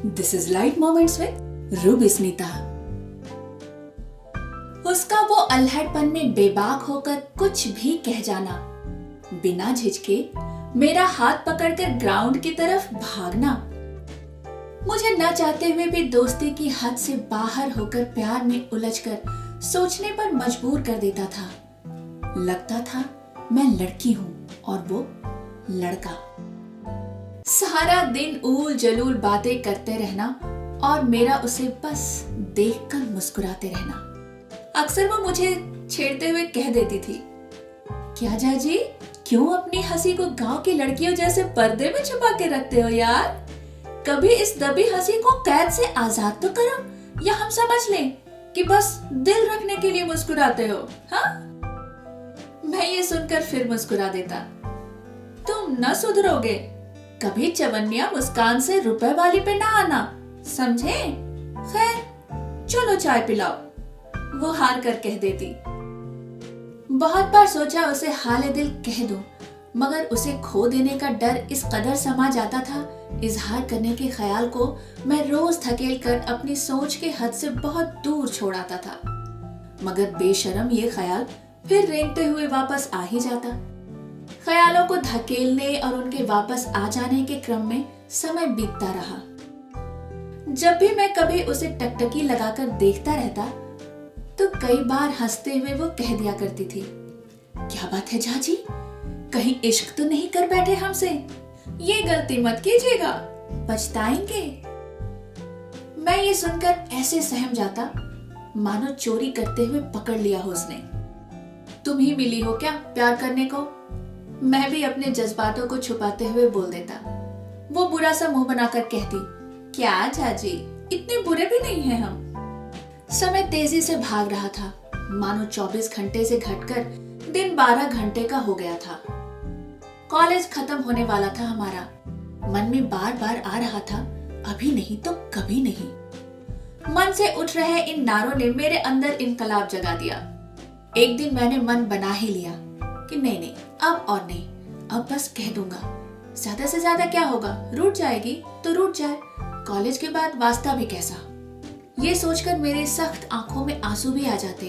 This is light moments with Ruby Smita. उसका वो अल्हड़पन में बेबाक होकर कुछ भी कह जाना, बिना झिझके मेरा हाथ पकड़कर ग्राउंड की तरफ भागना, मुझे न चाहते हुए भी दोस्ती की हद से बाहर होकर प्यार में उलझकर सोचने पर मजबूर कर देता था। लगता था मैं लड़की हूं और वो लड़का। सारा दिन ऊल जलूल बातें करते रहना और मेरा उसे बस देखकर मुस्कुराते रहना। अक्सर वो मुझे छेड़ते हुए कह देती थी, क्या जाजी, क्यों अपनी हंसी को गांव की लड़कियों जैसे पर्दे में छुपा के रखते हो यार? कभी इस दबी हंसी को कैद से आजाद तो करो, या हम समझ लें कि बस दिल रखने के लिए मुस्कुराते हो। हाँ, मैं ये सुनकर फिर मुस्कुरा देता, तुम न सुधरोगे, कभी चवन्निया मुस्कान से रुपए वाली पे ना आना, समझे? खैर चलो चाय पिलाओ, वो हार कर कह देती। बहुत बार सोचा उसे हाले दिल कह दूं, मगर उसे खो देने का डर इस कदर समा जाता था, इजहार करने के ख्याल को मैं रोज धकेल कर अपनी सोच के हद से बहुत दूर छोड़ आता था। मगर बेशरम ये ख्याल फिर रेंगते हुए वापस आ ही जाता। ख्यालों को धकेलने और उनके वापस आ जाने के क्रम में समय बीतता रहा। जब भी मैं कभी उसे टकटकी लगाकर देखता रहता तो कई बार हंसते हुए वो कह दिया करती थी, क्या बात है झाजी, कहीं इश्क तो नहीं कर बैठे हमसे? ये गलती मत कीजिएगा, पछताएंगे। मैं ये सुनकर ऐसे सहम जाता मानो चोरी करते हुए पकड़ लिया हो उसने। तुम ही मिली हो क्या प्यार करने को? मैं भी अपने जज्बातों को छुपाते हुए बोल देता। वो बुरा सा मुंह बनाकर कहती, क्या झाजी, इतने बुरे भी नहीं हैं हम। समय तेजी से भाग रहा था, मानो 24 घंटे से घटकर दिन 12 घंटे का हो गया था। कॉलेज खत्म होने वाला था हमारा। मन में बार बार आ रहा था, अभी नहीं तो कभी नहीं। मन से उठ रहे इन नारों ने मेरे अंदर इनकलाब जगा दिया। एक दिन मैंने मन बना ही लिया कि नहीं, अब और नहीं, अब बस कह दूंगा। ज्यादा से ज्यादा क्या होगा, रूठ जाएगी तो रूठ जाए, कॉलेज के बाद वास्ता भी कैसा। ये सोचकर मेरे सख्त आंखों में आंसू भी आ जाते,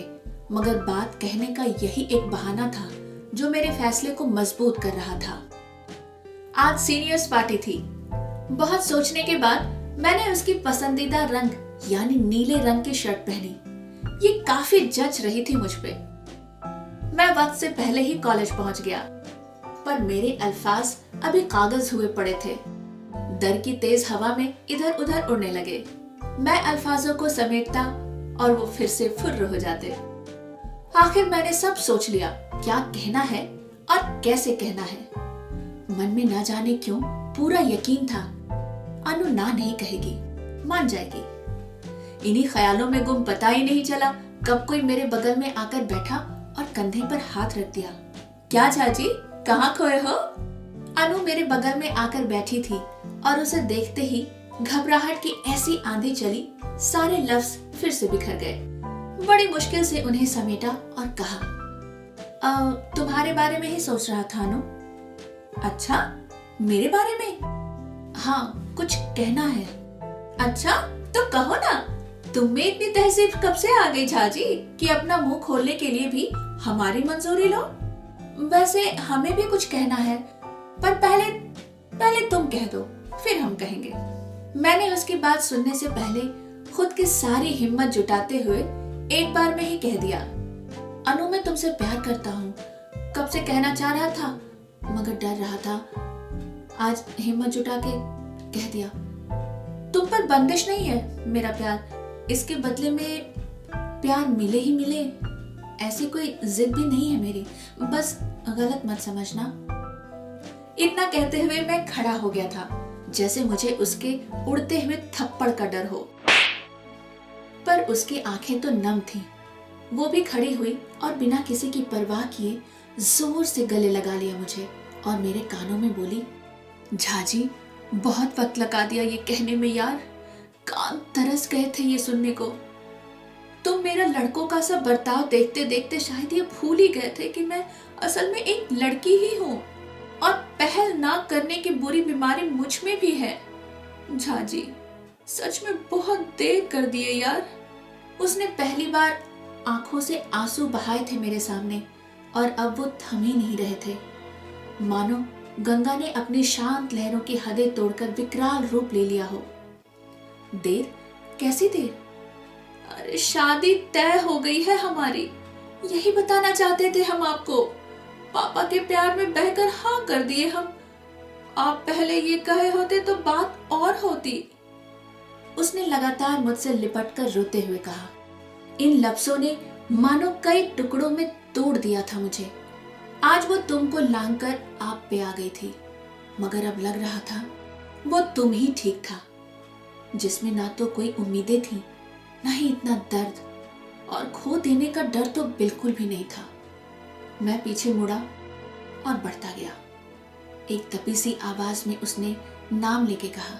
मगर बात कहने का यही एक बहाना था जो मेरे फैसले को मजबूत कर रहा था। आज सीनियर्स पार्टी थी। बहुत सोचने के बाद मैंने उसकी पसंदीदा रंग यानी नीले रंग की शर्ट पहनी। ये काफी जच रही थी मुझ पे। मैं वक्त से पहले ही कॉलेज पहुंच गया, पर मेरे अल्फाज अभी कागज हुए पड़े थे। डर की तेज हवा में इधर उधर उड़ने लगे। मैं अल्फाजों को समेटता और वो फिर से फुर्र हो जाते। आखिर मैंने सब सोच लिया, क्या कहना है और कैसे कहना है। मन में ना जाने क्यों पूरा यकीन था, अनु ना नहीं कहेगी, मान जाएगी। इन्हीं ख्यालों में गुम पता ही नहीं चला कब कोई मेरे बगल में आकर बैठा और कंधे पर हाथ रख दिया। क्या झाजी, कहाँ खोए हो? अनु मेरे बगल में आकर बैठी थी और उसे देखते ही घबराहट की ऐसी आंधी चली, सारे लफ्ज फिर से बिखर गए। बड़ी मुश्किल से उन्हें समेटा और कहा, तुम्हारे बारे में ही सोच रहा था अनु। अच्छा, मेरे बारे में? हाँ, कुछ कहना है। अच्छा तो कहो ना, तुम में इतनी तहजीब कब से आ गई झाजी कि अपना मुंह खोलने के लिए भी हमारी मंजूरी लो? वैसे हमें भी कुछ कहना है, पर पहले तुम कह दो, फिर हम कहेंगे। मैंने उसकी बात सुनने से पहले खुद की सारी हिम्मत जुटाते हुए एक बार में ही कह दिया, अनु मैं तुमसे प्यार करता हूँ। कब से कहना चाह रहा था, मगर डर रहा था। आज हिम्मत जुटा के कह दिया। तुम पर बंदिश नहीं है मेरा प्यार, इसके बदले में प्यार मिले ही मिले, ऐसी कोई जिद भी नहीं है मेरी, बस गलत मत समझना। इतना कहते हुए मैं खड़ा हो गया था, जैसे मुझे उसके उड़ते हुए थप्पड़ का डर हो। पर उसकी आंखें तो नम थीं। वो भी खड़ी हुई और बिना किसी की परवाह किए जोर से गले लगा लिया मुझे और मेरे कानों में बोली, झाजी बहुत वक्त लगा दिया ये कहने में यार, कान तरस गए थे ये सुनने को। तुम मेरा लड़कों का सा बर्ताव देखते देखते शायद ये भूल ही गए थे कि मैं असल में एक लड़की ही हूँ और पहल ना करने की बुरी बीमारी मुझ में भी है। झाजी सच में बहुत देर कर दिए यार। उसने पहली बार आंखों से आंसू बहाए थे मेरे सामने और अब वो थम ही नहीं रहे थे। मानो गंगा ने अपनी शांत लहरों की हदें तोड़कर विकराल रूप ले लिया हो। देर? कैसी देर? अरे शादी तय हो गई है हमारी, यही बताना चाहते थे हम आपको। पापा के प्यार में बहकर हाँ कर दिए हम। आप पहले ये कहे होते तो बात और होती। उसने लगातार मुझसे लिपटकर रोते हुए कहा। इन लफ्जों ने मानो कई टुकड़ों में तोड़ दिया था मुझे। आज वो तुमको लांघकर आप पे आ गई थी, मगर अब लग रहा था वो तुम ही ठीक था, जिसमें ना तो कोई उम्मीदें थी, ना ही इतना दर्द, और खो देने का डर तो बिल्कुल भी नहीं था। मैं पीछे मुड़ा और बढ़ता गया। एक दबी सी आवाज में उसने नाम लेके कहा,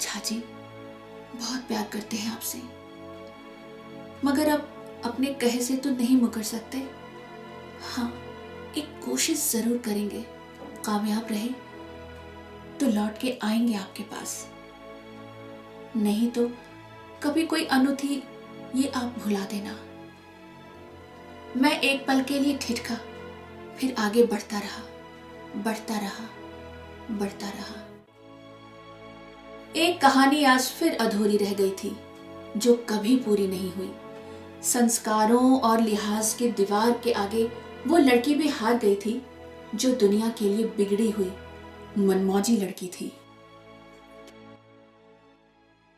चाची, बहुत प्यार करते हैं आपसे, मगर अब अपने कहे से तो नहीं मुकर सकते। हाँ, एक कोशिश जरूर करेंगे, कामयाब रहे तो लौट के आएंगे आपके पास, नहीं तो कभी कोई अनूठी ये आप भुला देना। मैं एक पल के लिए ठिठका, फिर आगे बढ़ता रहा, बढ़ता रहा, बढ़ता रहा। एक कहानी आज फिर अधूरी रह गई थी, जो कभी पूरी नहीं हुई। संस्कारों और लिहाज के दीवार के आगे वो लड़की भी हार गई थी, जो दुनिया के लिए बिगड़ी हुई मनमौजी लड़की थी।